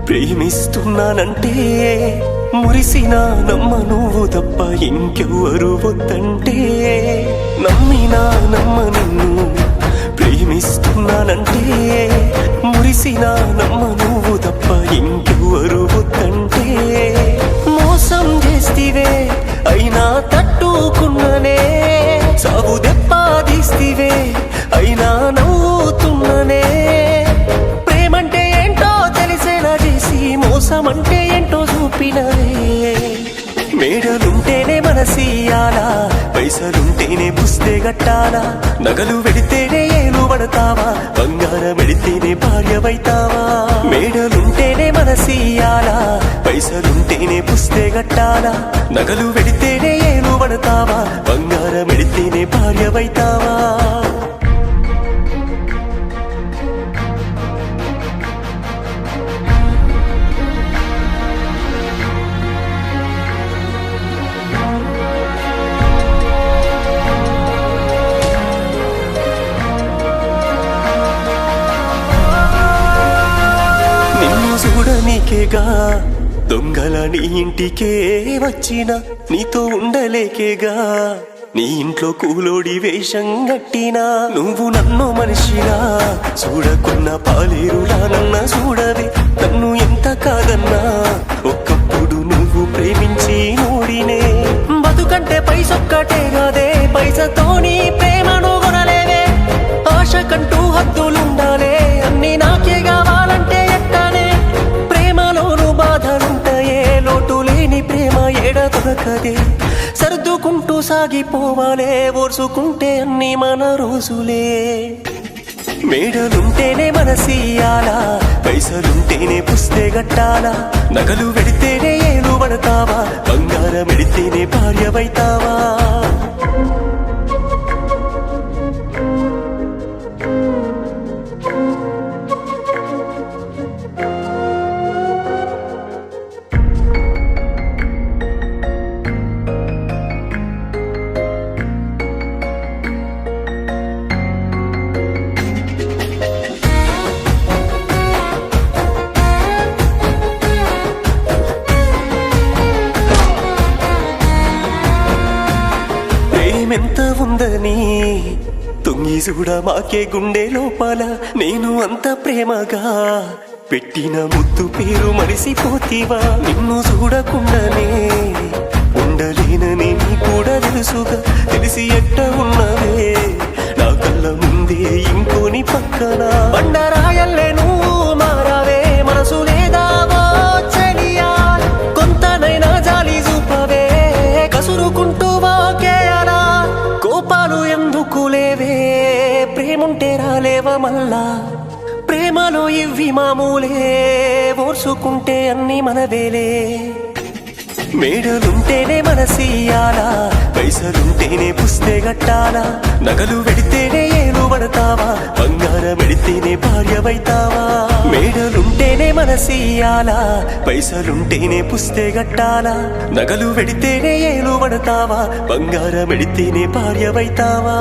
ప్రేమిస్తున్నానంటే మురిసినా నమ్మ నువ్వు తప్ప ఇంకెవ్వరు వద్దంటే నమ్మినా నమ్మ నిన్ను ప్రేమిస్తున్నానంటే మురిసినా నమ్మ నువ్వు తప్ప ఇంకెవ్వరు వద్దంటే మోసం చేస్తివే అయినా తట్టుకున్ననే సాగు దెబ్బతీస్తివే అయినా నవ్వుతున్ననే ప్రేమంటే ఏంటో తెలిసేలా చేసి మోసమంటే ఏంటో చూపినవే మేడలుంటేనే మనసియాలా పైసలుంటేనే పుస్తే గట్టాలా నగలు వెడితేనే ఏలు పడతావా బంగారం వెడితేనే భార్యవైతావా మేడలుంటేనే మనసియాలా పైసలుంటేనే పుస్తే గట్టాలా నగలు వెడితేనే ఏలు పడతావా బంగారం వెడితేనే భార్యవైతావా చూడనీకేగా దొంగల నీ ఇంటికే వచ్చిన నీతో ఉండలేకేగా నీ ఇంట్లో కూలోడి వేషం గట్టినా నువ్వు నన్ను మనిషిగా చూడకున్న పాలేరులా నన్న చూడవే నన్ను ఎంత కాదన్నా ఒక్కప్పుడు నువ్వు ప్రేమించి నోడినే బతుకంటే పైసొక్కటే కాదే పైసతోని ప్రేమను కొనలేవే ఆశ కంటూ హద్దులుండాలే అన్ని నాకే కావాలంటే ఎట్టానే ప్రేమలోను బాధలుంటాయే లోటు లేని ప్రేమ ఏడ దొరకదే సర్దుకుంటూ సాగిపోవాలే ఓర్చుకుంటే అన్ని మన రోజులే మేడలుంటేనే మనసియాలా పైసలుంటేనే పుస్తే గట్టాలా నగలు వెడితేనే ఏలు పడతావా బంగారం వెడితేనే భార్యవైతావా ఎంత ఉందని తొంగి చూడ మాకే గుండె లోపల నేను అంత ప్రేమగా పెట్టిన ముద్దు పేరు మరిసిపోతీవా నిన్ను చూడకుండానే ఉండలేనని నీ కూడా తెలుసుగా తెలిసి ఎట్ట ఉన్నవే నా కళ్ళ ముందే ఇంకోని పక్కన బండరాయల్లే నువ్వు మారావే మనసు లేదా చెలియా కొంతనైనా జాలి చూపవే కసురుకుంటూ కోపాలు ఎందుకు లేవే ప్రేముంటే రాలేవా మళ్ళా ప్రేమలో ఇవ్వి మామూలే ఓర్చుకుంటే అన్ని మనవేలే మేడలుంటేనే మనసియాలా పైసలుంటేనే పుస్తే గట్టాలా నగలు వెడితేనే ఏలు పడతావా బంగారం వెడితేనే భార్యవైతావా మేడలుంటేనే మనసియాలా పైసలుంటేనే పుస్తే గట్టాలా నగలు వెడితేనే ఏలు పడతావా బంగారం వెడితేనే భార్యవైతావా